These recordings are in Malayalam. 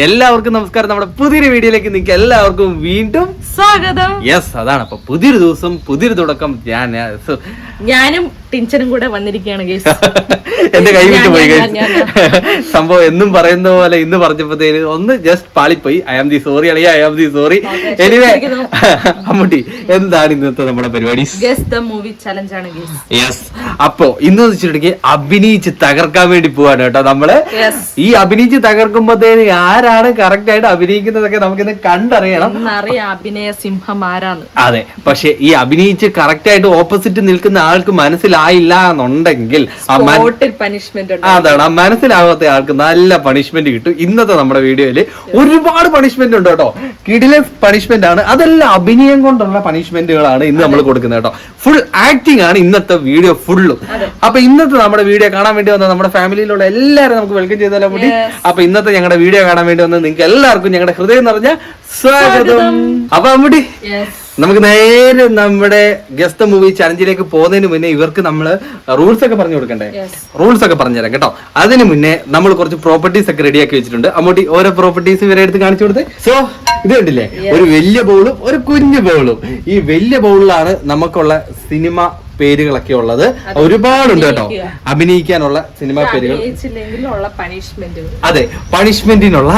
എല്ലാവർക്കും നമസ്കാരം. നമ്മുടെ പുതിയൊരു വീഡിയോയിലേക്ക് നിങ്ങൾക്ക് എല്ലാവർക്കും വീണ്ടും സ്വാഗതം. യെസ്, അതാണ്. അപ്പൊ പുതിയൊരു ദിവസം, പുതിയൊരു തുടക്കം. ഞാനും ടിൻചനും കൂടെ വന്നിരിക്കുകയാണ്. എന്റെ കൈ വിട്ട് പോയി സംഭവം. എന്നും പറയുന്ന പോലെ ഇന്ന് പറഞ്ഞപ്പോഴത്തേന് ഒന്ന് ജസ്റ്റ് പാളിപ്പോയി. ഐ ആം ദി സോറി അളിയ, I am the sorry. Anyway Ammutty, എന്താണ് ഇന്നത്തെ നമ്മുടെ പരിപാടി? യെസ്. അപ്പൊ ഇന്ന് വെച്ചിട്ടുണ്ടെങ്കിൽ അഭിനയിച്ച് തകർക്കാൻ വേണ്ടി പോവാണ് കേട്ടോ നമ്മള്. ഈ അഭിനയിച്ച് തകർക്കുമ്പോഴത്തേന് ആരാണ് കറക്റ്റ് ആയിട്ട് അഭിനയിക്കുന്നതൊക്കെ നമുക്കിന്ന് കണ്ടറിയണം. അഭിനയ സിംഹം ആരാണ്? അതെ, പക്ഷെ ഈ അഭിനയിച്ച് കറക്റ്റ് ആയിട്ട് ഓപ്പോസിറ്റ് നിൽക്കുന്ന ആൾക്ക് മനസ്സിലായില്ല എന്നുണ്ടെങ്കിൽ അതാണ്, ആ മനസ്സിലാവാത്ത ആൾക്ക് നല്ല പണിഷ്മെന്റ് കിട്ടും. ഇന്നത്തെ നമ്മുടെ വീഡിയോയില് ഒരുപാട് പണിഷ്മെന്റ് ഉണ്ട് കേട്ടോ. കിടിലെ പണിഷ്മെന്റ് ആണ്. അതെല്ലാം അഭിനയം കൊണ്ടുള്ള പണിഷ്മെന്റുകളാണ് ഇന്ന് നമ്മൾ കൊടുക്കുന്നത് കേട്ടോ. ഫുൾ ആക്ടിംഗ് ആണ് ഇന്നത്തെ വീഡിയോ ഫുള്ളും. അപ്പൊ ഇന്നത്തെ നമ്മുടെ വീഡിയോ കാണാൻ വേണ്ടി വന്ന നമ്മുടെ ഫാമിലിയിലുള്ള എല്ലാവരും നമുക്ക് വെൽക്കം ചെയ്താലോ കൂടി. അപ്പൊ ഇന്നത്തെ ഞങ്ങളുടെ വീഡിയോ കാണാൻ വേണ്ടി വന്ന നിങ്ങൾക്ക് എല്ലാവർക്കും ഞങ്ങളുടെ ഹൃദയം നിറഞ്ഞ സ്വാഗതം. അപ്പൊ അമ്മൂട്ടി, നമുക്ക് നേരെ നമ്മുടെ ഗസ്റ്റ് മൂവി ചലഞ്ചിലേക്ക് പോകുന്നതിന് മുന്നേ ഇവർക്ക് നമ്മൾ റൂൾസ് ഒക്കെ പറഞ്ഞു കൊടുക്കണ്ടേ? റൂൾസ് ഒക്കെ പറഞ്ഞുതരാം കേട്ടോ. അതിന് മുന്നേ നമ്മൾ കുറച്ച് പ്രോപ്പർട്ടീസ് ഒക്കെ റെഡിയാക്കി വെച്ചിട്ടുണ്ട്. അമ്മൂട്ടി ഓരോ പ്രോപ്പർട്ടീസ് ഇവരെ എടുത്ത് കാണിച്ചു കൊടുത്തേ. സോ ഇത് കണ്ടില്ലേ, ഒരു വലിയ ബൗളും ഒരു കുഞ്ഞു ബൗളും. ഈ വലിയ ബൗളിലാണ് നമുക്കുള്ള സിനിമ പേരുകളൊക്കെ ഉള്ളത്. ഒരുപാടുണ്ട് കേട്ടോ അഭിനയിക്കാനുള്ള സിനിമാ പേരുകൾ. അതെ, പണിഷ്മെന്റിനുള്ള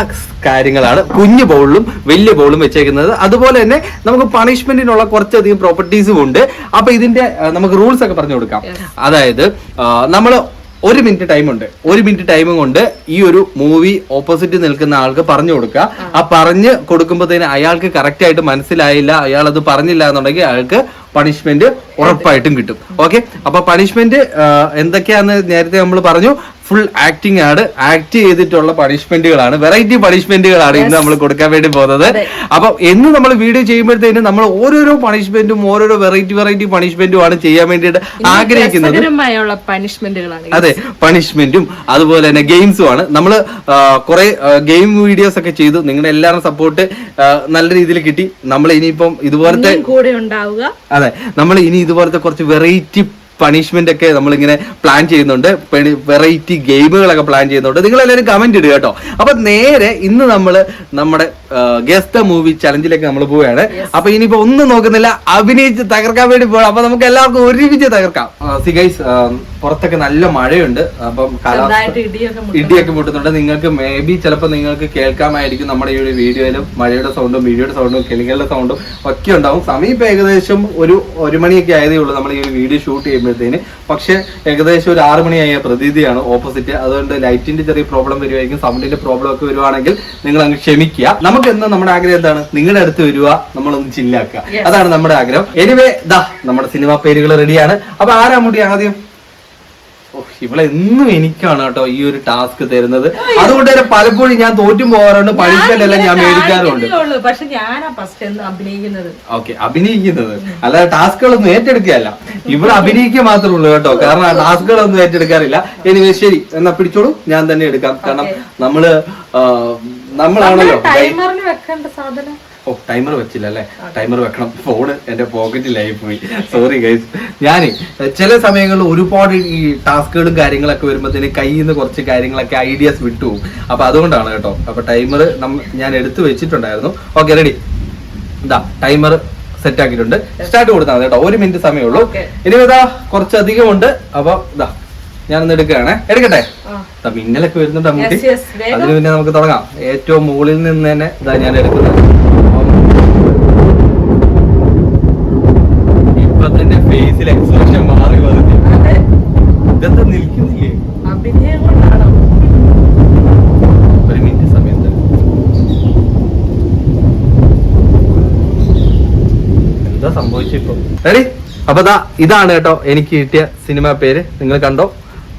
കാര്യങ്ങളാണ് കുഞ്ഞു ബൗളിലും വലിയ ബൗളും വെച്ചേക്കുന്നത്. അതുപോലെ തന്നെ നമുക്ക് പണിഷ്മെന്റിനുള്ള കുറച്ചധികം പ്രോപ്പർട്ടീസും ഉണ്ട്. അപ്പൊ ഇതിന്റെ നമുക്ക് റൂൾസ് ഒക്കെ പറഞ്ഞു കൊടുക്കാം. അതായത് നമ്മള് 1 മിനിറ്റ് ടൈം ഉണ്ട്. 1 മിനിറ്റ് ടൈം കൊണ്ട് ഈ ഒരു മൂവി ഓപ്പോസിറ്റ് നിൽക്കുന്ന ആൾക്ക് പറഞ്ഞു കൊടുക്കുക. ആ പറഞ്ഞു കൊടുക്കുമ്പോഴത്തേന് അയാൾക്ക് കറക്റ്റ് ആയിട്ട് മനസ്സിലായില്ല, അയാൾ അത് പറഞ്ഞില്ല എന്നുണ്ടെങ്കിൽ അയാൾക്ക് പണിഷ്മെന്റ് ഉറപ്പായിട്ടും കിട്ടും. ഓക്കെ, അപ്പൊ പണിഷ്മെന്റ് എന്തൊക്കെയാന്ന് നേരത്തെ നമ്മൾ പറഞ്ഞു. ഫുൾ ആക്ടിംഗ് ആണ്, ആക്ട് ചെയ്തിട്ടുള്ള പണിഷ്മെന്റുകളാണ്, വെറൈറ്റി പണിഷ്മെന്റുകളാണ് ഇന്ന് നമ്മൾ കൊടുക്കാൻ വേണ്ടി പോകുന്നത്. അപ്പൊ എന്ന് നമ്മൾ വീഡിയോ ചെയ്യുമ്പോഴത്തേനും നമ്മൾ ഓരോരോ പണിഷ്മെന്റും ഓരോരോ വെറൈറ്റി പണിഷ്മെന്റും ആണ് ചെയ്യാൻ വേണ്ടിയിട്ട് ആഗ്രഹിക്കുന്നത്. അതെ, പണിഷ്മെന്റും അതുപോലെ തന്നെ ഗെയിംസും ആണ്. നമ്മൾ കുറെ ഗെയിം വീഡിയോസ് ഒക്കെ ചെയ്തു. നിങ്ങളുടെ എല്ലാവരും സപ്പോർട്ട് നല്ല രീതിയിൽ കിട്ടി. നമ്മൾ ഇനിയിപ്പം ഇതുപോലത്തെ കൂടെ ഉണ്ടാവുക. അതെ, നമ്മൾ ഇനി ഇതുപോലത്തെ കുറച്ച് വെറൈറ്റി പണിഷ്മെന്റ് ഒക്കെ നമ്മളിങ്ങനെ പ്ലാൻ ചെയ്യുന്നുണ്ട്. വെറൈറ്റി ഗെയിമുകളൊക്കെ പ്ലാൻ ചെയ്യുന്നുണ്ട്. നിങ്ങൾ എല്ലാവരും കമന്റ് ഇടുക കേട്ടോ. അപ്പൊ നേരെ ഇന്ന് നമ്മള് നമ്മുടെ ഗസ്റ്റ് മൂവി ചലഞ്ചിലേക്ക് നമ്മൾ പോവുകയാണ്. അപ്പൊ ഇനിയിപ്പോ ഒന്നും നോക്കുന്നില്ല, അഭിനയിച്ച് തകർക്കാൻ വേണ്ടി പോകണം. അപ്പൊ നമുക്ക് എല്ലാവർക്കും ഒരുമിച്ച് തകർക്കാം. ഗൈസ്, പുറത്തൊക്കെ നല്ല മഴയുണ്ട്. അപ്പം ഇടിയൊക്കെ പൊട്ടുന്നുണ്ട്. നിങ്ങൾക്ക് മേ ബി ചിലപ്പോൾ നിങ്ങൾക്ക് കേൾക്കാമായിരിക്കും നമ്മുടെ ഈ ഒരു വീഡിയോയിലും മഴയുടെ സൗണ്ടും വീഡിയോയുടെ സൗണ്ടും കിളികളുടെ സൗണ്ടും ഒക്കെ ഉണ്ടാവും. സമയം ഇപ്പൊ ഏകദേശം ഒരു മണിയൊക്കെ ആയതേ ഉള്ളൂ നമ്മൾ ഈ ഒരു വീഡിയോ ഷൂട്ട് ചെയ്യുമ്പോഴത്തേന്. പക്ഷെ ഏകദേശം ഒരു 6 മണിയായ പ്രതീതിയാണ് ഓപ്പോസിറ്റ്. അതുകൊണ്ട് ലൈറ്റിന്റെ ചെറിയ പ്രോബ്ലം വരുമായിരിക്കും, സൗണ്ടിന്റെ പ്രോബ്ലം ഒക്കെ വരുവാണെങ്കിൽ നിങ്ങൾ അങ്ങ് ക്ഷമിക്കുക. നമുക്ക് എന്ന് നമ്മുടെ ആഗ്രഹം എന്താണ്? നിങ്ങളുടെ അടുത്ത് വരിക, നമ്മളൊന്ന് ചില്ലാക്കുക. അതാണ് നമ്മുടെ ആഗ്രഹം. എനിവേ ദാ നമ്മുടെ സിനിമാ പേരുകൾ റെഡിയാണ്. അപ്പൊ ആരാ മുടി ആദ്യം? ഇവിടെ എന്നും എനിക്കാണ് കേട്ടോ ഈ ഒരു ടാസ്ക് തരുന്നത്. അതുകൊണ്ട് തന്നെ പലപ്പോഴും ഞാൻ തോറ്റും പോകാറുണ്ട്. പണിഷ്മെന്റ് എല്ലാം ഞാൻ മേടിക്കാറുണ്ട്. ഓക്കെ, അഭിനയിക്കുന്നത് അല്ലാതെ ടാസ്കുകളൊന്നും ഏറ്റെടുക്കുകയല്ല. ഇവിടെ അഭിനയിക്കുക മാത്രമേ ഉള്ളൂ കേട്ടോ. കാരണം ടാസ്കുകളൊന്നും ഏറ്റെടുക്കാറില്ല. എനിവേ ശരി, എന്നാ പിടിച്ചോളൂ, ഞാൻ തന്നെ എടുക്കാം. കാരണം നമ്മളാണല്ലോ. ഓ, ടൈമർ വെച്ചില്ല അല്ലേ? ടൈമർ വെക്കണം. ഫോണ് എന്റെ പോക്കറ്റിലായി പോയി. Sorry guys. ഞാൻ ചില സമയങ്ങളിൽ ഒരുപാട് ഈ ടാസ്കുകളും കാര്യങ്ങളൊക്കെ വരുമ്പോഴത്തേന് കയ്യിൽ നിന്ന് കുറച്ച് കാര്യങ്ങളൊക്കെ ഐഡിയാസ് വിട്ടുപോകും. അപ്പൊ അതുകൊണ്ടാണ് കേട്ടോ. അപ്പൊ ടൈമർ ഞാൻ എടുത്തു വെച്ചിട്ടുണ്ടായിരുന്നു. Okay, ready. ഇതാ ടൈമർ സെറ്റ് ആക്കിയിട്ടുണ്ട്. സ്റ്റാർട്ട് കൊടുത്താൽ മതി കേട്ടോ. 1 മിനിറ്റ് സമയമുള്ളൂ. ഇനി ഇതാ കുറച്ചധികം ഉണ്ട്. അപ്പൊ ഇതാ ഞാനൊന്ന് എടുക്കുകയാണേ. എടുക്കട്ടെ? മിന്നലൊക്കെ വരുന്നുണ്ട് അമ്മൂട്ടി. അതിന് പിന്നെ നമുക്ക് തുടങ്ങാം. ഏറ്റവും മുകളിൽ നിന്ന് തന്നെ ഇതാ ഞാൻ എടുക്കുന്നത്. ഇപ്പൊ തന്നെ ഫേസിൽ എക്സ്പ്രഷൻ മാറി വന്നിട്ട് ഇതെന്താ നിൽക്കുന്നില്ലേ? 1 മിനിറ്റ് സമയം തന്നെ. എന്താ സംഭവിച്ചിപ്പോ? റെഡി? അപ്പൊ ഇതാണ് കേട്ടോ എനിക്ക് കിട്ടിയ സിനിമ പേര്. നിങ്ങൾ കണ്ടോ?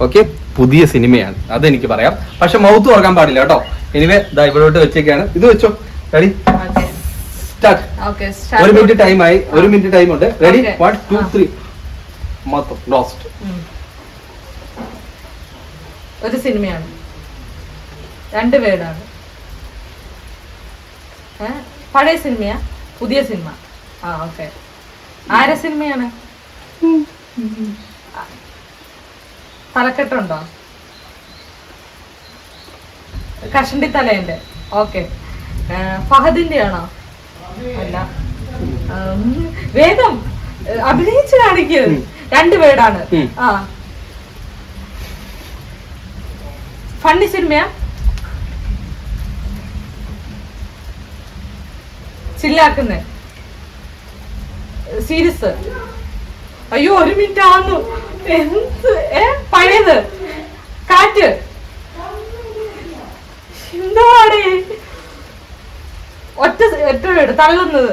ഓക്കെ, പുതിയ സിനിമയാണ്, അതെനിക്ക് പറയാം. പക്ഷെ മൗത്ത് തുറക്കാൻ പാടില്ല കേട്ടോ. എനിവേ ദാ ഇവിടോട്ട് വെച്ചേക്കാണ്. ഇത് വെച്ചോ. റെഡി? സ്റ്റാർട്ട്. 1 മിനിറ്റ് ടൈം ആയി. 1 മിനിറ്റ് ടൈം ഉണ്ട്. റെഡി? 1 2 3 മൊത്തം ലോസ്റ്റ്. ഒരു സിനിമയാണ്, 2 വേർഡാണ്. പഴയ സിനിമയാ? പുതിയ സിനിമ? ഓക്കെ. ആരെ സിനിമയാണ്? തലക്കെട്ടുണ്ടോ? കഷണ്ടി തലേന്റെ ഓക്കെ. ഫഹദിന്റെ ആണോ? അല്ല. വേഗം അഭിനയിച്ച് കാണിക്ക്. 2 വേർഡാണ്. ആ, ഫണ്ണി സിനിമയാ? ചില്ലാക്കുന്നേ? സീരിയസ്? അയ്യോ 1 മിനിറ്റ് ആവുന്നു. എന്ത്? പഴയത്? കാറ്റ്? എന്താണ് ഒറ്റ വീട് തള്ളുന്നത്?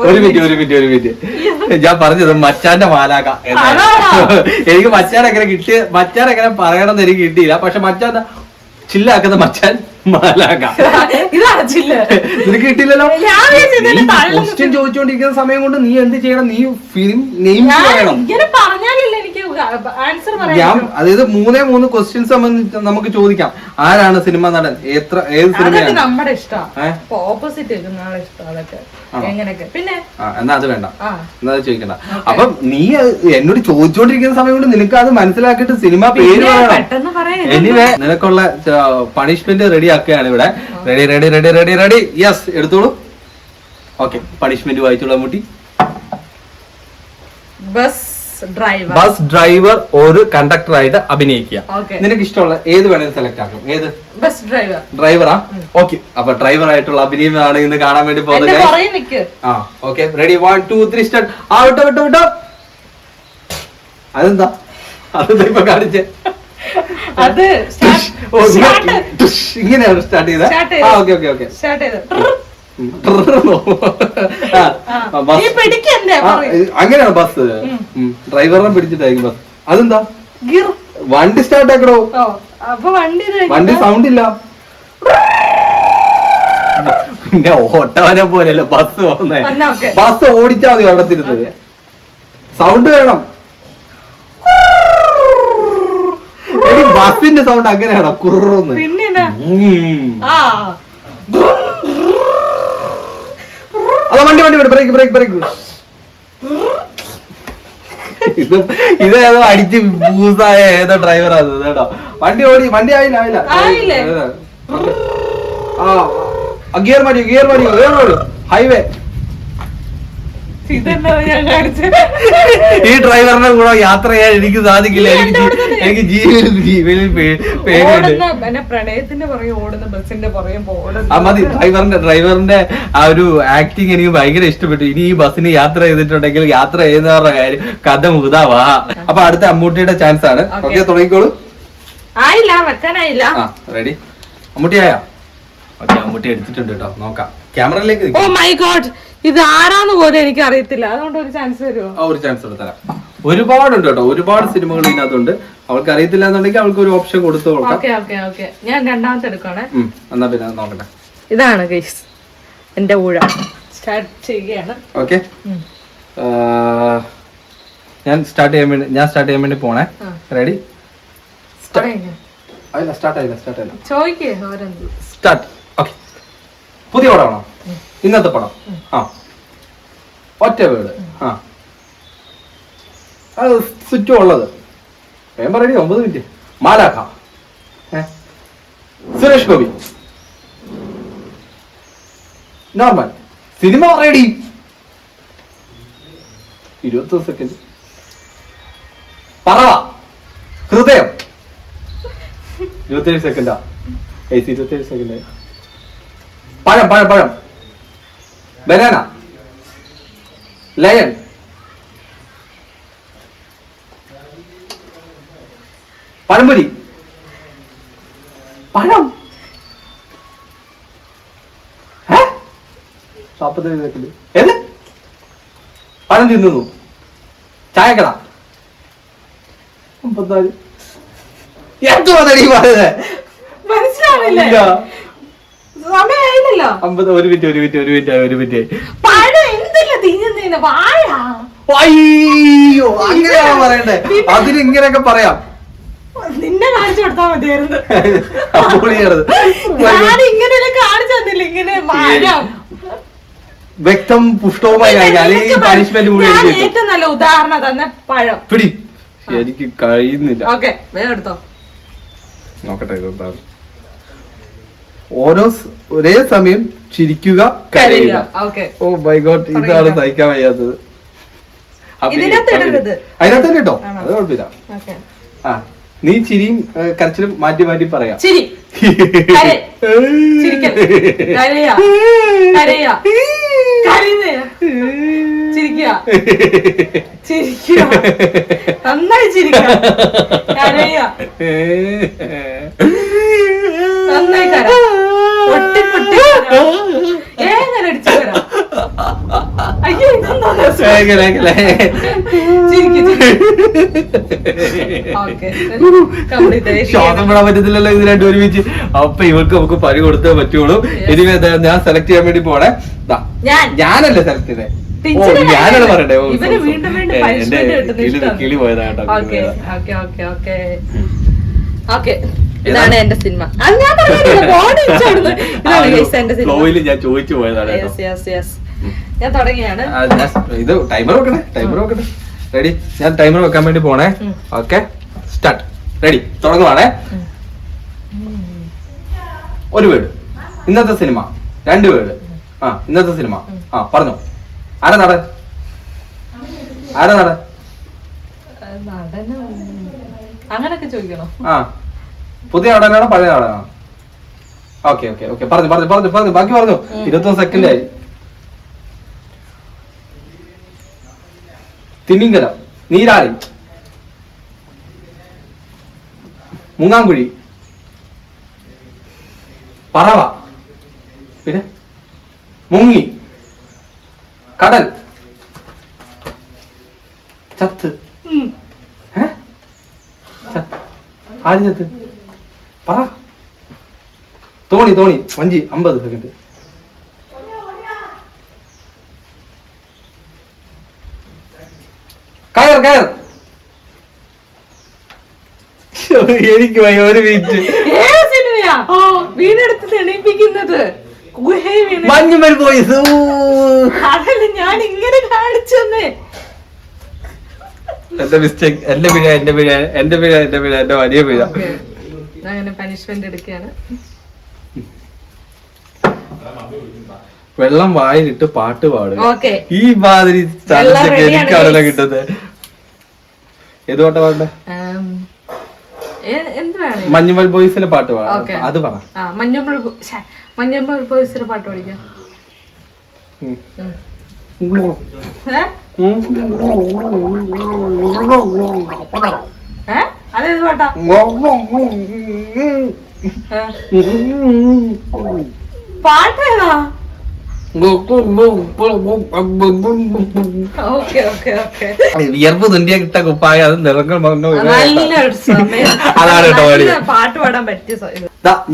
ഒരു മിനിറ്റ് ഞാൻ പറഞ്ഞത് മച്ചാന്റെ മാലാക. എനിക്ക് മച്ചാൻ എങ്ങനെ പറയണമെന്ന് എനിക്ക് കിട്ടിയില്ല. പക്ഷെ മച്ചാൻ ചില്ലാക്കുന്ന മച്ചാൻ മാലാക. ഇതാണ് ചില്ല. നിനക്ക് കിട്ടില്ലല്ലോ. ക്വസ്റ്റ്യൻ ചോദിച്ചുകൊണ്ടിരിക്കുന്ന സമയം കൊണ്ട് നീ എന്ത് ചെയ്യണം? നീ ഫിലിം നെയിം പറയണം. പറഞ്ഞാലല്ലേ എനിക്ക് ആൻസർ പറയാം. ഞാൻ അതായത് 3 ക്വസ്റ്റ്യൻസ് സംബന്ധിച്ച് നമുക്ക് ചോദിക്കാം. ആരാണ് സിനിമ നടൻ, ഏത് സിനിമയാണ് നമ്മുടെ ഇഷ്ടം, ഓപ്പോസിറ്റ് ഇഷ്ടം, അതൊക്കെ എങ്ങനെയൊക്കെ. പിന്നെ എന്നാ അത് വേണ്ട, എന്നാ അത് ചോദിക്കണ്ട. അപ്പൊ നീ എന്നോട് ചോദിച്ചോണ്ടിരിക്കുന്ന സമയം കൊണ്ട് നിനക്ക് അത് മനസ്സിലാക്കിയിട്ട് സിനിമ പേര് പറയണം. എനിവേ നിനക്കുള്ള പണിഷ്മെന്റ് റെഡി ആക്കുകയാണ് ഇവിടെ. റെഡി. യെസ്, എടുത്തോളൂ. ഓക്കെ, പണിഷ്മെന്റ് വായിച്ചോളൂ മുട്ടി. ബസ് ഡ്രൈവർ ഒരു കണ്ടക്ടർ ആയിട്ട് അഭിനയിക്കുക. നിനക്ക് ഇഷ്ടമുള്ള ഏത് വേണമെങ്കിലും സെലക്ട് ആക്കും. ഏത്? ബസ് ഡ്രൈവറാ? ഓക്കെ, അപ്പൊ ഡ്രൈവർ ആയിട്ടുള്ള അഭിനയമാണ് ഇന്ന് കാണാൻ വേണ്ടി പോകുന്നത്. ആ ഓക്കെ, റെഡി 1 2 3 സ്റ്റാർട്ട്. ആ വിട്ടോ. അതെന്താ ഇപ്പൊ കാണിച്ചേ? അത് ഇങ്ങനെയാണ് സ്റ്റാർട്ട് ചെയ്തത്. ആ ഓക്കെ അങ്ങനെയാണ് ബസ്. ഡ്രൈവറിനെ പിടിച്ചിട്ടായിരിക്കും ബസ്. അതെന്താ? വണ്ടി സ്റ്റാർട്ട് ആക്കണോ? വണ്ടി സൗണ്ട് ഇല്ല. പിന്നെ ഓട്ടവനെ പോലെയല്ല ബസ് പോകുന്നേ. ബസ് ഓടിച്ചാ മതി അവിടെ തിരുന്നത്. സൗണ്ട് വേണം. ബസിന്റെ സൗണ്ട് അങ്ങനെയാണോ? കുറന്ന്. അതാ വണ്ടി ബ്രേക്ക്. ഇതേതോ അടിച്ച് ബൂസായ ഏതോ ഡ്രൈവറാണ് കേട്ടോ. വണ്ടി ആയില്ല. ഗിയർ മാറ്റി ഹൈവേ. ഈ ഡ്രൈവറിനെ കൂടെ യാത്ര ചെയ്യാൻ എനിക്ക് സാധിക്കില്ല. എനിക്ക് ജീവനിൽ പ്രണയത്തിന്റെ പുറകെ ഓടുന്ന ബസിന്റെ പുറകെ മതി. ഡ്രൈവറിന്റെ ആ ഒരു ആക്ടിങ് എനിക്ക് ഭയങ്കര ഇഷ്ടപ്പെട്ടു. ഇനി ഈ ബസ്സിന് യാത്ര ചെയ്തിട്ടുണ്ടെങ്കിൽ യാത്ര ചെയ്യുന്നവരുടെ കാര്യം കഥ മുതാവാ. അപ്പൊ അടുത്ത അമ്മൂട്ടിയുടെ ചാൻസ് ആണ്. ഓക്കെ, തുടങ്ങിക്കോളൂ. വെക്കാനായില്ല. റെഡി? അമ്മൂട്ടി ആയാ? ഓക്കെ, അമ്മൂട്ടി എടുത്തിട്ടുണ്ട് കേട്ടോ. നോക്കാം ക്യാമറയിലേക്ക്. ഓ മൈ ഗോഡ്, ഇത് ആരാന്ന് പോലും എനിക്ക് അറിയത്തില്ല. അതുകൊണ്ട് ഒരു ചാൻസ് തരുമോ? ഒരു ചാൻസ് തരാം. ഒരുപാടുണ്ട് കേട്ടോ, ഒരുപാട് സിനിമകൾ ഇതിനകത്തുണ്ട്. അവൾക്ക് അറിയത്തില്ല എന്നുണ്ടെങ്കിൽ അവൾക്ക് ഒരു ഓപ്ഷൻ കൊടുത്തു കൊടുക്കാം. ഞാൻ രണ്ടാമത്തെ എടുക്കണേ. എന്നാ പിന്നെ നോക്കട്ടെ. ഇതാണ് ഗയ്സ് എന്റെ ഊഴ. സ്റ്റാർട്ട് ചെയ്യുകയാണ്. ഓക്കെ, ഞാൻ സ്റ്റാർട്ട് ചെയ്യാൻ വേണ്ടി പോണേ. റെഡി? സ്റ്റാർട്ട് ആയില്ല. സ്റ്റാർട്ട്. ഓക്കെ, പുതിയ പടമാണോ? ഇന്നത്തെ പടം? ആ, ഒറ്റ വീട്. ആ, അത് ചുറ്റും ഉള്ളത്. വേഗം റെഡി. 9 മിനിറ്റ്. മാലാഖ. Suresh Gopi. Normal. Cinema ready. 20 second. പറവ. ഹൃദയം. 27 സെക്കൻഡാ. 27 സെക്കൻഡ്. പഴം. ബനാന. ലയൺ. പഴംപൊരി. പഴം. 47 സെക്കൻഡ്. ഏത്? പഴം തിന്നുന്നു. ചായക്കട. 54. എന്തുവാണ് നീ പറയുന്നത്? മനസ്സിലാവില്ല. സമയമായില്ലല്ലോ. 50. ഒരു മിനിറ്റ്. അയ്യോ, അങ്ങനെയാണോ പറയണ്ടേ? അതിനിങ്ങനെയൊക്കെ പറയാം. നിന്നെ കാണിച്ചു കൊടുത്താൽ മതിയായിരുന്നു. വ്യക്തം പുഷ്ടവുമായി പണിഷ്മെന്റ് കൂടി ഏറ്റവും നല്ല ഉദാഹരണം തന്നെ പഴം. പിടി. എനിക്ക് കഴിയുന്നില്ല. ഓക്കെ, വേഗം എടുത്തോ. നോക്കട്ടെ. ഒരേ സമയം ചിരിക്കുക, കരയുക. ഓക്കെ. ഓ മൈ ഗോഡ്, ഇതാണ് സഹിക്കാൻ വയ്യാത്തത്. അതിനകത്ത് തന്നെ കേട്ടോ, അത് കുഴപ്പമില്ല. ആ, നീ ചിരിയും കരച്ചിലും മാറ്റി മാറ്റി പറയാം. നന്നായി ചിരിക്കുക, നന്നായി കര, പൊട്ടി പൊട്ടി ഏങ്ങനെ അടിച്ചു വരാം. അയ്യോ, ശ്വാസം വിടാൻ പറ്റത്തില്ലല്ലോ ഇത് രണ്ടും ഒരുമിച്ച്. അപ്പൊ ഇവർക്ക് നമുക്ക് പരി കൊടുത്തേ പറ്റുള്ളൂ. ഇനി ഞാൻ സെലക്ട് ചെയ്യാൻ വേണ്ടി പോണേ. ഞാനല്ലേ സെലക്ട് ചെയ്തേ? ഓ, ഞാനാണ് പറയണ്ടേ? എന്റെ കിളി പോയതാ കേട്ടോ. ഇതാണ് എന്റെ സിനിമ. ഞാൻ ചോദിച്ചു പോയതാണ്. ഞാൻ തുടങ്ങിയാണ്. ഇത് ടൈമർ വെക്കണേ, ടൈമർ വെക്കട്ടെ. റെഡി? ഞാൻ ടൈമർ വെക്കാൻ വേണ്ടി പോണേ. Okay, start. റെഡി? തുടങ്ങുവാണേ. ഒരു വേർഡ്. ഇന്നത്തെ സിനിമ. 2 വേർഡ്. ആ, ഇന്നത്തെ സിനിമ. ആ, പറഞ്ഞോ. ആരാ നടൻ? ആരാ നടൻ? അങ്ങനൊക്കെ ചോദിക്കണോ? ആ, പുതിയ നടനാണോ പഴയ നടനാണോ? ഓക്കെ ഓക്കെ ഓക്കെ, പറഞ്ഞു പറഞ്ഞു പറഞ്ഞു പറഞ്ഞു, ബാക്കി പറഞ്ഞു. 21 സെക്കൻഡ് ആയി. തിമിംഗലം, നീരാളി, മുങ്ങാങ്കുഴി, പറവ, പിന്നെ മുങ്ങി, കടൽ, ചത്ത്. ആര് ചത്ത്? പറ. തോണി തോണി, വഞ്ചി. 50 സെക്കൻഡ്. കയർ കയർ. എനിക്ക് ഒരു മിനിറ്റ്. വീടെടുത്ത് തെളിയിപ്പിക്കുന്നത് മഞ്ഞുമൽ ബോയ്സ്. അതല്ല ഞാൻ ഇങ്ങനെ കാണിച്ചെന്നേ. എന്റെ മിസ്റ്റേക്ക്, എന്റെ പിഴ, എന്റെ പിഴ, എന്റെ പിഴ, എന്റെ പിഴ, എന്റെ വലിയ പിഴ. അങ്ങനെ പനിഷ്മെന്റ് എടുക്കുകയാണ്. വെള്ളം വായിലിട്ട് പാട്ട് പാടുക. ഈ മാതിരി എനിക്കാണല്ലോ കിട്ടുന്നത്. ഏത് പാട്ടാ പാടണ്ടേ? മഞ്ഞുമൽ ബോയ്സിലെ പാട്ട് പാടാം. അത് പറ. മഞ്ഞുമൽ ബോയ്സിലെ പാട്ട് പഠിക്കാം. അതേത് പാട്ടാ? പാട്ടേതാ? വിയർപ്പ് തുണ്ടിയ കിട്ട കുപ്പായ അത് നിറങ്ങൾ അതാണ് കേട്ടോ.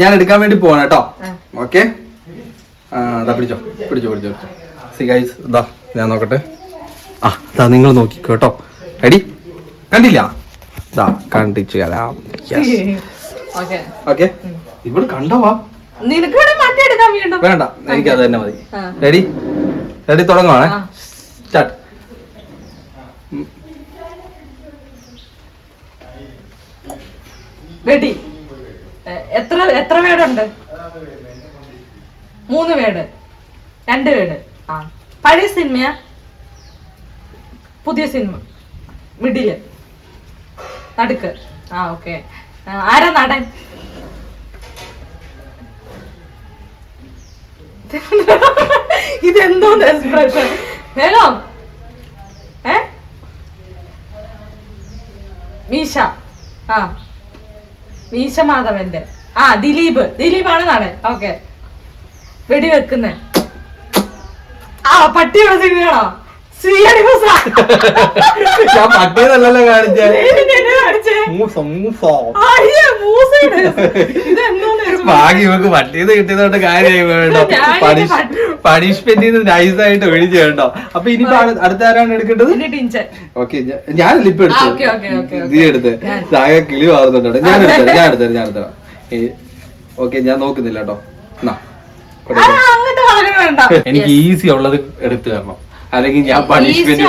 ഞാൻ എടുക്കാൻ വേണ്ടി പോവാണ് കേട്ടോ. ഓക്കെ, പിടിച്ചോ പിടിച്ചോ പിടിച്ചോ. സി ഗൈസ്, ഇതാ ഞാൻ നോക്കട്ടെ. ആ, ഇതാ നിങ്ങൾ നോക്കിക്കോ കേട്ടോ. റെഡി? കണ്ടില്ല? ഇതാ കണ്ടിച്ചു തരാം. ഓക്കെ, ഇവിടെ കണ്ടവാ. വേണ്ട, എനിക്ക് അത് തന്നെ മതി. റെഡി? റെഡി? തുടങ്ങുവാണേ. സ്റ്റാർട്ട്. റെഡി? എത്ര വേടുണ്ട്? 3 വേട്, 2 വേട്. ആ, പഴയ സിനിമയാ പുതിയ സിനിമ? മിഡില്, നടുക്ക്. ആ, ഓക്കെ. ആരാ നടൻ? ഇതെന്തോ എക്സ്പ്രഷൻ? വേഗം. മീശ. ആ, മീശ മാധവന്റെ. ആ, ദിലീപാണ് നടൻ. ഓക്കെ. വെടിവെക്കുന്നേ. ആ, പട്ടിയുടെ സിനിമയാണോ? ഞാൻ പട്ടിയതല്ലല്ലോ കാണിച്ചേ. ഭാഗ്യം ഇവക്ക് പട്ടിയത് കിട്ടിയതുകൊണ്ട് കാര്യമായി വേണ്ടോ. പണിഷ്മെന്റ് നൈസായിട്ട് ഒഴിച്ചു കേട്ടോ. അപ്പൊ ഇനിയിപ്പോ അടുത്ത ആരാണ് എടുക്കേണ്ടത്? ഓക്കെ, ഞാനല്ല ഇപ്പൊ എടുത്തു. നീ എടുത്ത് ആകെ കിളി മാറുന്നുണ്ടോ. ഞാൻ എടുത്തരാം. ഓക്കെ, ഞാൻ നോക്കുന്നില്ല കേട്ടോ. എനിക്ക് ഈസി ഉള്ളത് എടുത്തു തരണം, അല്ലെങ്കിൽ ഞാൻ പണിഷ്മെന്റ്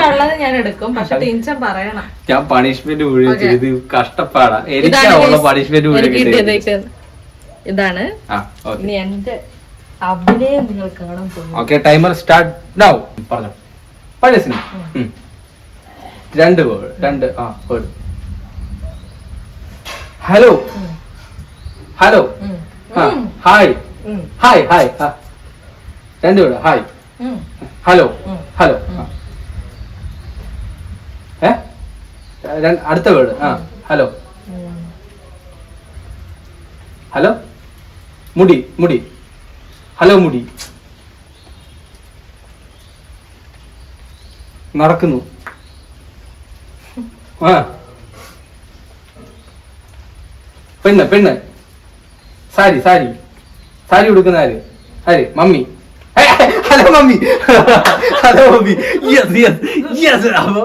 പണിഷ്മെന്റ് മുഴുവൻ ചെയ്ത് കഷ്ടപ്പാടാ. എനിക്കാണുള്ള പണിഷ്മെന്റ് മുഴുവൻ കിട്ടിയത്. ഇതാണ്. ഇനി എന്റെ അഭിനയം നിങ്ങൾ കാണാൻ പോകും. Okay, timer start now. പറഞ്ഞോ. പഴയ സിനിമ. രണ്ട് word. Hello. Hello. Hi. Hi hi. രണ്ട് വേർഡ്. ഹായ്. ഹലോ. ഹലോ. അടുത്ത വേർഡ്. ഹലോ. ഹലോ. മുടി. മുടി. ഹലോ മുടി. നടക്കുന്നു. പെണ്ണ്. പെണ്ണ്. സാരി. സാരി. സാരി ഉടുക്കുന്ന ആര്? ആര്? Mummy. Hello mummy. Hello mummy. Yes yes yes. അപ്പൊ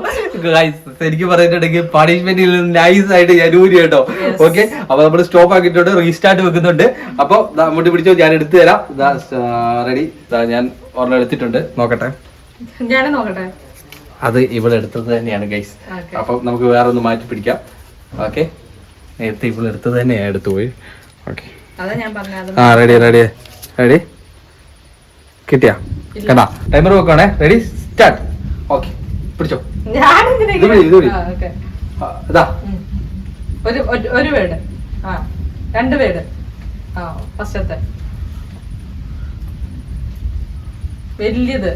ശരിക്കും പറഞ്ഞിട്ടുണ്ടെങ്കിൽ പണിഷ്മെന്റിൽ നൈസ് ആയിട്ട് ഞാൻ ഊരി കേട്ടോ. ഓക്കെ, അപ്പൊ നമ്മൾ സ്റ്റോപ്പ് ആക്കിയിട്ടുണ്ട്, റീസ്റ്റാർട്ട് വെക്കുന്നുണ്ട്. അപ്പൊ മുട്ടി പിടിച്ചോ, ഞാൻ എടുത്തു തരാം. റെഡി. ഞാൻ ഒരെണ്ണം എടുത്തിട്ടുണ്ട്, നോക്കട്ടെ. ഞാൻ നോക്കട്ടെ. അത് ഇവിടെ എടുത്തത് തന്നെയാണ് ഗൈസ്. അപ്പൊ നമുക്ക് വേറെ ഒന്ന് മാറ്റി പിടിക്കാം. ഓക്കെ, നേരത്തെ ഇവിടെ എടുത്തത് തന്നെയാണ്, എടുത്തുപോയി. Okay, ready ready ready. കിട്ടിയാ? കണ്ടാ? ടൈമർ വെക്കുവാണേ. Ready start. ഓക്കെ, പിടിച്ചോ. ഒരു വേർഡ്. രണ്ട് വേർഡ്. ഫസ്റ്റത്തെ വലിയത്.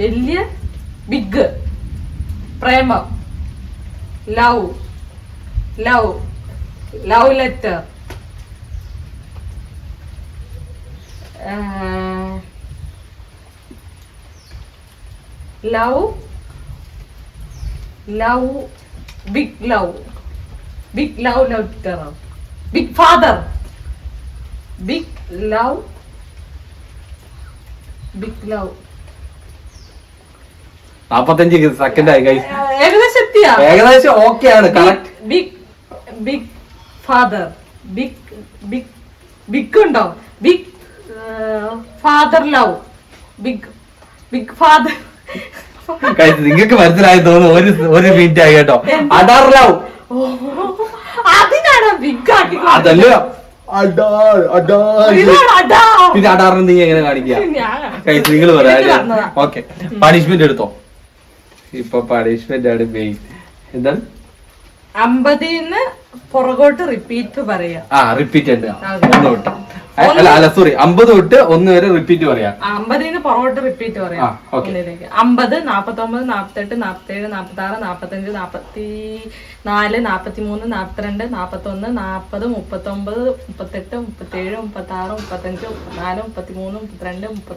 വലിയ. ബിഗ്. പ്രേമം. Love. Love. Love letter. Love. Love. Big love. Big love letter. Big father. Big love. Big love. 45 second ആയി ഗൈസ്. ഏകദേശം എത്തിയാ? ഏകദേശം ഓക്കെ ആണ്. Correct. Big. Big father. Big. Big. Big ഉണ്ടോ? Big father love. Big. Big father. നിങ്ങൾക്ക് മനസ്സിലായി തോന്നുന്നു. ഒരു മിനിറ്റ് ആയി കേട്ടോ. അഡാർ ലവ്. അതിനാണ് ബിഗ് ആക്കി. അതല്ല, പിന്നെ അഡാറിന് നീ എങ്ങനെ കാണിക്കുക? നിങ്ങൾ പറയാം. ഓക്കെ, പണിഷ്മെന്റ് എടുത്തോ. ഇപ്പൊ പണിഷ്മെന്റ് ആണ് മെയിൻ. എന്താണ്? 50 പുറകോട്ട് റിപ്പീറ്റ് പറയാ. റിപ്പീറ്റ് ഉണ്ട്. ഒന്ന് തൊട്ട് അല്ല സോറി, 50 തൊട്ട് 1 വരെ റിപ്പീറ്റ് പറയാം. 50 പുറകോട്ട് റിപ്പീറ്റ് പറയാം. 50, 49, 48, 47, 46, 45, 44, 43, 42, 41, 40, 39, 38, 37, 36, 35, 34, 33, 32, 31, 30,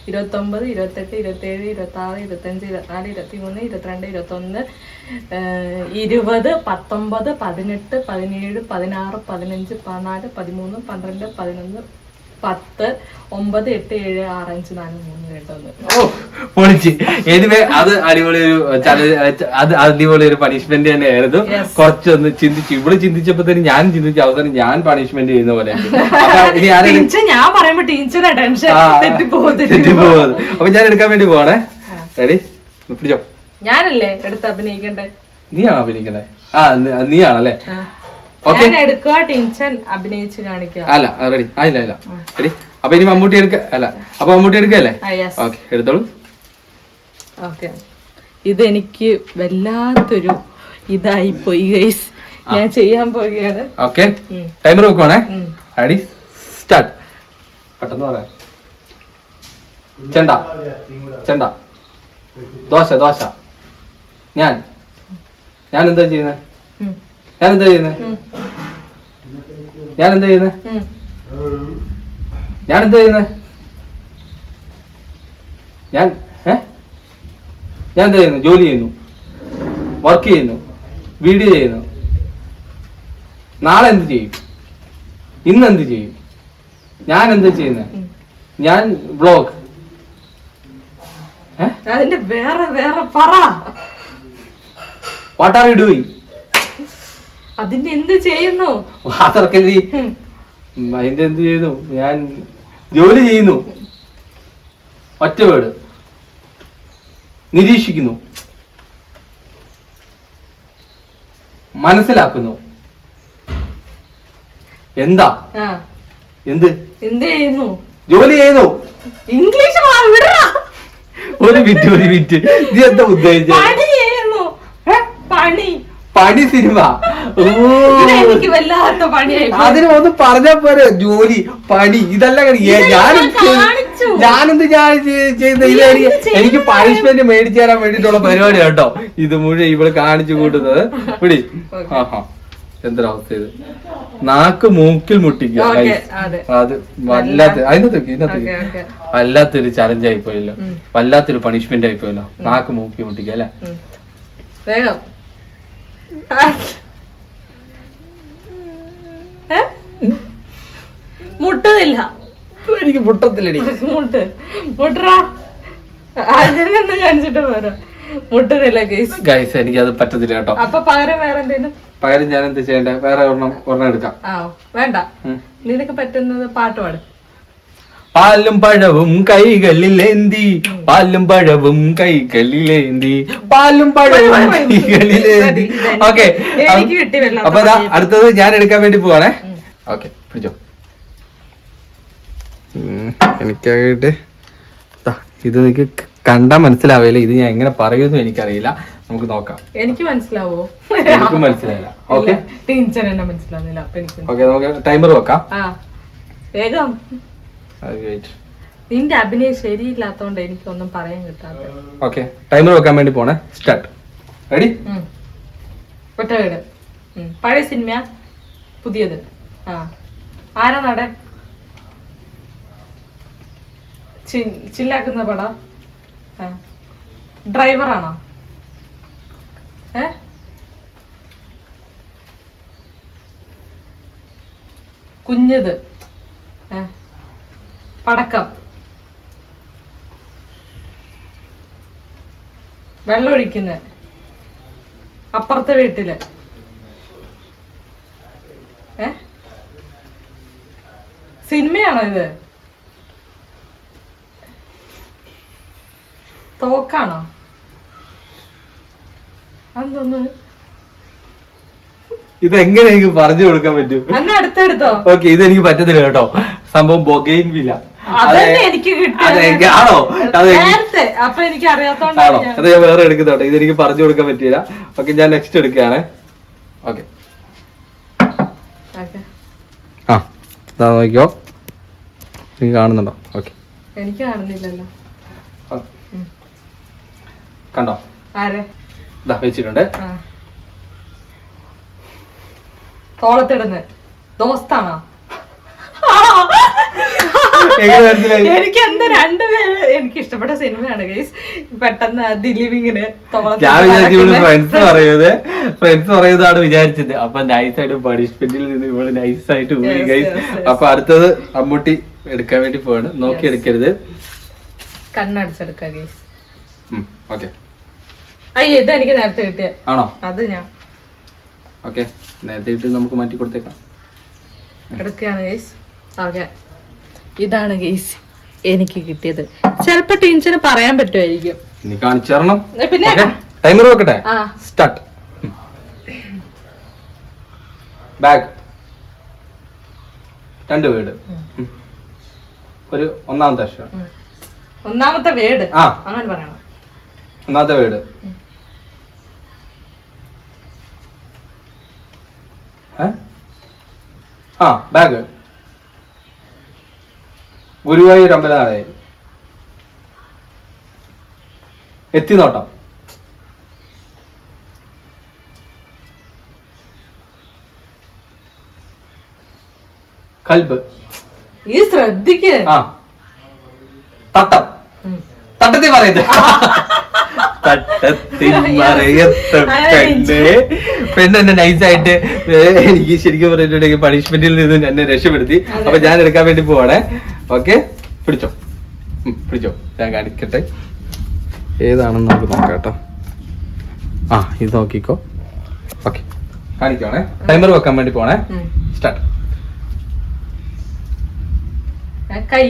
29, 28, 27, 26, 25, 24, 23, 22, 21, 20, 19, 18, 17, 16, 15, 14, 13, 12, 11, 10, 9, 8, 7, 6, 5, 4, 3, 2, 1. പൊളിച്ച്. എനിവേ, അത് അടിപൊളി ഒരു പണിഷ്മെന്റ് തന്നെയായിരുന്നു. കുറച്ചൊന്ന് ചിന്തിച്ചു. ഇവിടെ ചിന്തിച്ചപ്പോ തന്നെ ഞാൻ ചിന്തിച്ച അവസാനം ഞാൻ പണിഷ്മെന്റ് ചെയ്യുന്ന പോലെ. ഞാൻ പറയുമ്പോ ടീച്ചറെ ടെൻഷൻ തെറ്റിപ്പോകുന്നത്. അപ്പൊ ഞാൻ എടുക്കാൻ വേണ്ടി പോവാണേ. റെഡി? പിടിച്ചോ. ഞാനല്ലേ എടുത്ത് അഭിനയിക്കണ്ടേ? നീയാണോ അഭിനയിക്കണ്ടേ? നീയാണല്ലേ? അല്ല റെഡി. ഇല്ല റെഡി. അപ്പൊ ഇനി മമ്മൂട്ടി എടുക്ക. അല്ല, അപ്പൊ മമ്മൂട്ടി എടുക്കല്ലേ? ഓക്കെ, എടുത്തോളൂ. ഓക്കെ, ഇതെനിക്ക് വല്ലാത്തൊരു ഇതായി പോയി ഗൈസ്. ഞാൻ ചെയ്യാൻ പോവുകയാണ്. ഓക്കെ, ടൈമർ വെക്കുവാണേ. Ready start. പെട്ടെന്ന് പറയാം. ചെണ്ട. ദോശ. ഞാൻ എന്താ ചെയ്യുന്നത്? ഞാൻ എന്താ ചെയ്യുന്നത്? ഞാൻ എന്താ ചെയ്യുന്നു? ജോലി ചെയ്യുന്നു, വർക്ക് ചെയ്യുന്നു, വീഡിയോ ചെയ്യുന്നു. നാളെ എന്ത് ചെയ്യും? ഇന്ന് എന്ത് ചെയ്യും? ഞാൻ എന്താ ചെയ്യുന്നത്? ഞാൻ വ്ളോഗ്. അതിന്റെ വേറെ പറ. What are you doing? അതിന്റെ എന്ത് ചെയ്യുന്നു? അതൊക്കെ അതിന്റെ എന്ത് ചെയ്യുന്നു? ഞാൻ ജോലി ചെയ്യുന്നു. ഒറ്റ വേർഡ്. നിരീക്ഷിക്കുന്നു, മനസ്സിലാക്കുന്നു. എന്താ ആ എന്ത് എന്ത് ചെയ്യുന്നു? ജോലി ചെയ്യുന്നു. ഇംഗ്ലീഷ് ഒരു മിനിറ്റ് ഇത് എന്താ ഉദ്ദേശിച്ചത്? പണി ചെയ്യുന്നു. പണി പണി സിനിമ. എനിക്ക് വല്ലാത്ത പണിയായി. അതിന് ഒന്ന് പറഞ്ഞാ പോരെ. ജോലി പണി ഇതല്ല ഞാനെന്ത് ചെയ്യുന്ന എനിക്ക് പണിഷ്മെന്റ് മേടിച്ചു തരാൻ വേണ്ടിട്ടുള്ള പരിപാടി കേട്ടോ ഇത് മുഴുവൻ ഇവിടെ കാണിച്ചു കൂട്ടുന്നത്. പിടി. എന്തൊരവസ്ഥ ഇത്. നാക്ക് മൂക്കിൽ മുട്ടിക്കുക. അത് വല്ലാത്തൊരു ചലഞ്ച് ആയിപ്പോയല്ലോ, വല്ലാത്തൊരു പണിഷ്മെന്റ് ആയിപ്പോയല്ലോ. നാക്ക് മൂക്കിൽ മുട്ടിക്കുക അല്ലെ. വേഗം മുട്ടുന്നില്ല. എനിക്ക് മുട്ടത്തില്ലടി. മുട്ടറാ കാണിച്ചിട്ട് പോരാ. മുട്ടുന്നില്ല ഗൈസ്. എനിക്ക് അത് പറ്റത്തില്ല കേട്ടോ. അപ്പൊ പകരം വേറെ എന്തെങ്കിലും? പകരം ഞാൻ എന്ത് ചെയ്യണ്ടേ? വേറെ ഒരെണ്ണം എടുക്കാം. വേണ്ട, നിനക്ക് പറ്റുന്നത് പാട്ട് പാട്. പാലും പഴവും കൈകളിലേന്തി, പാലും പഴവും കൈകളിലേന്തി, പാലും പഴവും കൈകളിലേന്തി. ഓക്കെ, അപ്പൊ അടുത്തത് ഞാൻ എടുക്കാൻ വേണ്ടി പോവാണേ. ഓക്കെ, പിടിച്ചോ. എനിക്കായിട്ട് ഇത് എനിക്ക് കണ്ടാ മനസ്സിലാവില്ല. ഇത് ഞാൻ എങ്ങനെ പറയുന്നു എനിക്കറിയില്ല. നമുക്ക് നോക്കാം. എനിക്ക് മനസ്സിലാവോ? എനിക്കും മനസ്സിലായില്ല. ഓക്കെ, മനസ്സിലാവുന്നില്ല. ഓക്കെ, നമുക്ക് ടൈമർ വെക്കാം. വേഗം. നിന്റെ അഭിനയം ശരിയില്ലാത്തോണ്ട് എനിക്കൊന്നും പറയാൻ കിട്ടാത്ത. ഓക്കെ, ടൈമർ വെക്കാൻ വേണ്ടി പോണേ. സ്റ്റാർട്ട്. റെഡി? ഒറ്റ വീട്. പഴയ സിനിമ, പുതിയത്. ആരാ നടൻ? ചില്ലാക്കുന്ന പടം. ഡ്രൈവറാണോ? കുഞ്ഞത്. പടക്കം. വെള്ളമൊഴിക്കുന്ന. അപ്പുറത്തെ വീട്ടില്. സിനിമയാണോ ഇത്? തോക്കാണോ? അതൊന്ന് ഇതെങ്ങനെ എനിക്ക് പറഞ്ഞു കൊടുക്കാൻ പറ്റും? അടുത്തെടുത്തോ. ഓക്കെ, ഇത് എനിക്ക് പറ്റത്തില്ല കേട്ടോ. സംഭവം ബൊഗെയിൻ വില. എനിക്ക് ആണോ? അപ്പൊ എനിക്ക് അറിയാത്തോണ്ടോ? അത് ഞാൻ വേറെ എടുക്കുന്നോട്ടെ. ഇതെനിക്ക് പറഞ്ഞു കൊടുക്കാൻ പറ്റില്ല. ഓക്കെ, ഞാൻ നെക്സ്റ്റ് എടുക്കുകയാണ്. ഓക്കെ, നോക്കിയോ. നീ കാണുന്നുണ്ടോ? ഓക്കെ, എനിക്ക് കാണുന്നില്ലല്ലോ. കണ്ടോ? വെച്ചിട്ടുണ്ട്. തോളത്തിടുന്ന്. ദോസ്താണോ? എനിക്ക് എന്താ രണ്ടുപേര് എനിക്ക് ഇഷ്ടപ്പെട്ട സിനിമയാണ് ഗൈസ്. പെട്ടെന്ന് ദിലീപിങ്ങനെ ഫ്രണ്ട്സ് പറയുന്നതാണ് വിചാരിച്ചത്. അപ്പൊ നൈസായിട്ട് പണിഷ്മെന്റിൽ നിന്ന് ഇവിടെ നൈസായിട്ട് പോയി ഗൈസ്. അപ്പൊ അടുത്തത് അമ്മൂട്ടി എടുക്കാൻ വേണ്ടി പോവാണ്. നോക്കി എടുക്കരുത്, കണ്ണടച്ചെടുക്ക ഗൈസ്. ഓക്കെ. അയ്യോ, ഇത് എനിക്ക് നേരത്തെ കിട്ടിയ ആണോ? അത് ഞാൻ ഓക്കെ, നേരത്തെ ഇട്ട് നമുക്ക് മാറ്റി കൊടുത്തേക്കാം. എടുക്കുകയാണ് ഗൈസ്. ഓക്കെ, ഇതാണ് ഗൈസ് എനിക്ക് കിട്ടിയത്. ചിലപ്പോ ടീച്ചറിന് പറയാൻ പറ്റുമായിരിക്കും. നീ കാണിച്ചു തരണം. പിന്നെ ടൈമർ വെക്കട്ടെ. സ്റ്റാർട്ട്. ബാഗ്. 2 വീട്. ഒരു ഒന്നാമത്തെ അക്ഷരം. ഒന്നാമത്തെ വീട്. അങ്ങനെ പറയണം. ഒന്നാമത്തെ വീട്. ബാഗ്. ഗുരുവായൂർ അമ്പലനാളെ. എത്തിനോട്ടം. കൽബ്. ഈ ശ്രദ്ധിക്ക്. തട്ടം. തട്ടത്തിൽ പറയുന്നത്. പെണ്ണെന്നെ നൈസായിട്ട് എനിക്ക് ശരിക്കും പറഞ്ഞിട്ടുണ്ടെങ്കിൽ പണിഷ്മെന്റിൽ നിന്ന് എന്നെ രക്ഷപ്പെടുത്തി. അപ്പൊ ഞാൻ എടുക്കാൻ വേണ്ടി പോവാണേ. ഓക്കെ, പിടിച്ചോ. പിടിച്ചോ, ഞാൻ കാണിക്കട്ടെ ഏതാണെന്ന് നമുക്ക് നോക്കാം കേട്ടോ. ഇത് നോക്കിക്കോ. ഓക്കെ, കാണിക്കുവാണേ. ടൈമർ വെക്കാൻ വേണ്ടി പോണേ. സ്റ്റാർട്ട്. കൈ.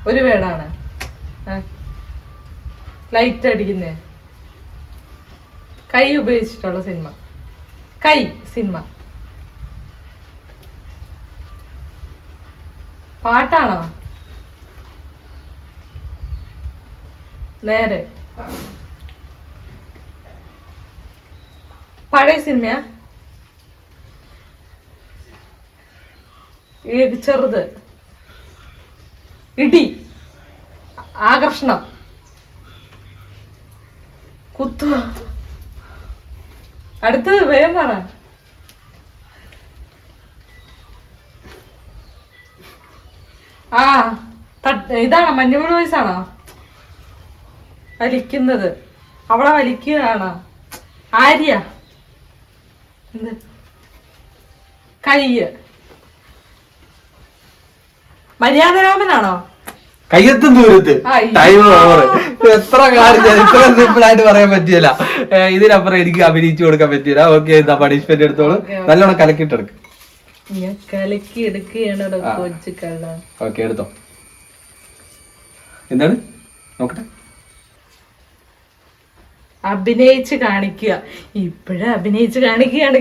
ഒരു വേടാണ്. ലൈറ്റ് അടിക്കുന്നേ. കൈ ഉപയോഗിച്ചിട്ടുള്ള സിനിമ. കൈ സിനിമ. പാട്ടാണോ? നേരെ. പഴയ സിനിമയാ? ചെറുത്. ഇടി. ആകർഷണം. കുത്തു. അടുത്തത് വേഗം പറ. ആ ഇതാണോ? മഞ്ഞുമൂട് വയസ്സാണോ? വലിക്കുന്നത്. അവളെ വലിക്കുകയാണോ? ആര്യ. എന്ത്? കയ്യ്. മര്യാദരാമനാണോ? കയ്യെത്തും ദൂരത്ത്. Time over. എത്ര കാര്യം ഇത്ര സിമ്പിൾ ആയിട്ട് പറയാൻ പറ്റിയല്ല. ഇതിനപ്പുറം എനിക്ക് അഭിനയിച്ചു കൊടുക്കാൻ പറ്റില്ല. ഓക്കെ, എന്താ പണിഷ്മെന്റ് എടുത്തോളൂ. നല്ലോണം കലക്കിട്ടെടുക്കും. ഞാൻ കലക്കി എടുക്കുകയാണ്. ഓക്കെ, എടുത്തോ. എന്താണ് നോക്കട്ടെ? അഭിനയിച്ച് കാണിക്കുക. ഇപ്പഴും അഭിനയിച്ച് കാണിക്കുകയാണ്.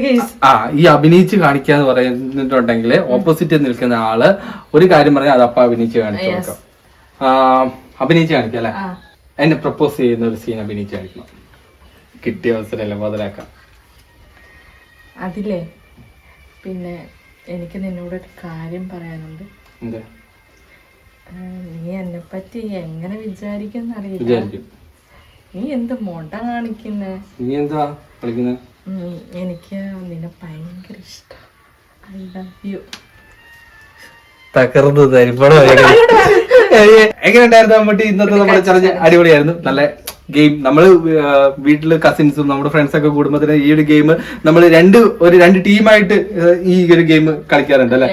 ഈ അഭിനയിച്ച് കാണിക്കുക എന്ന് പറഞ്ഞിട്ടുണ്ടെങ്കിൽ ഓപ്പോസിറ്റ് നിൽക്കുന്ന ആള് ഒരു കാര്യം പറഞ്ഞാൽ അതപ്പ അഭിനയിച്ച് കാണിച്ചു കൊടുക്കാം. അഭിനയിച്ച് കാണിക്കാം അല്ലെ? എന്നെ പ്രപ്പോസ് ചെയ്യുന്ന ഒരു സീൻ അഭിനയിച്ച് കാണിക്കണം. കിട്ടിയ അവസരമല്ലേ മുതലാക്കാം. അതില്ലേ, പിന്നെ എനിക്ക് നിന്നോട് ഒരു കാര്യം പറയാനുണ്ട്. എന്താ? നീ എന്നെ പറ്റി എങ്ങനെ വിചാരിക്കുന്ന അറിയില്ല. നീ എന്ത് മൊട കാണിക്കുന്നേ? നീ എന്താ കളിക്കുന്നത്? എനിക്ക് നിന്നെ ഭയങ്കര ഇഷ്ടം. I love you. തകർന്നു തരിപ്പടം. എങ്ങനെയുണ്ടായിരുന്നു മമ്മൂട്ടി ഇന്നത്തെ നമ്മുടെ ചലഞ്ച്? അടിപൊളിയായിരുന്നു. നല്ല ഗെയിം. നമ്മള് വീട്ടില് കസിൻസും നമ്മുടെ ഫ്രണ്ട്സ് ഒക്കെ കൂടുമ്പോ ഈ ഒരു ഗെയിം നമ്മൾ രണ്ട് ടീമായിട്ട് ഈ ഒരു ഗെയിം കളിക്കാറുണ്ട് അല്ലെ?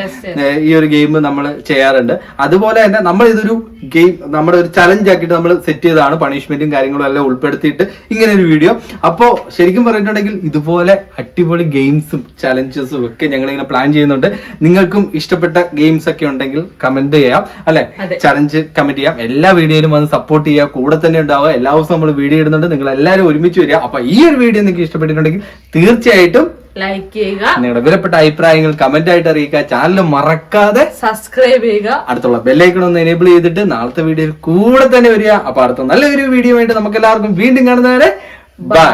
ഈ ഒരു ഗെയിം നമ്മൾ ചെയ്യാറുണ്ട്. അതുപോലെ തന്നെ നമ്മൾ ഇതൊരു ഗെയിം, നമ്മുടെ ഒരു ചലഞ്ച് ആക്കിയിട്ട് നമ്മൾ സെറ്റ് ചെയ്തതാണ്. പണിഷ്മെന്റും കാര്യങ്ങളും എല്ലാം ഉൾപ്പെടുത്തിയിട്ട് ഇങ്ങനെ ഒരു വീഡിയോ. അപ്പോ ശരിക്കും പറഞ്ഞിട്ടുണ്ടെങ്കിൽ ഇതുപോലെ അടിപൊളി ഗെയിംസും ചലഞ്ചസും ഒക്കെ ഞങ്ങൾ ഇങ്ങനെ പ്ലാൻ ചെയ്യുന്നുണ്ട്. നിങ്ങൾക്കും ഇഷ്ടപ്പെട്ട ഗെയിംസ് ഒക്കെ ഉണ്ടെങ്കിൽ കമന്റ് ചെയ്യാം അല്ലെ? ചലഞ്ച് കമന്റ് ചെയ്യാം. എല്ലാ വീഡിയോയിലും വന്ന് സപ്പോർട്ട് ചെയ്യുക. കൂടെ തന്നെ ഉണ്ടാവുക. എല്ലാ ദിവസവും നമ്മൾ വീഡിയോ ഇടുന്നുണ്ട്. നിങ്ങൾ എല്ലാവരും ഒരുമിച്ച് വരിക. അപ്പൊ ഈ ഒരു വീഡിയോ നിങ്ങൾക്ക് ഇഷ്ടപ്പെട്ടിട്ടുണ്ടെങ്കിൽ തീർച്ചയായിട്ടും ലൈക്ക് ചെയ്യുക. നിങ്ങളുടെ വിലപ്പെട്ട അഭിപ്രായങ്ങൾ കമന്റ് ആയിട്ട് അറിയിക്കുക. ചാനൽ മറക്കാതെ സബ്സ്ക്രൈബ് ചെയ്യുക. അടുത്തുള്ള ബെല്ലൈക്കൺ ഒന്ന് എനേബിൾ ചെയ്തിട്ട് നാളത്തെ വീഡിയോയിൽ കൂടെ തന്നെ വരിക. അപ്പൊ അടുത്ത നല്ലൊരു വീഡിയോ ആയിട്ട് നമുക്ക് എല്ലാവർക്കും വീണ്ടും കാണുന്നവരെ ബൈ.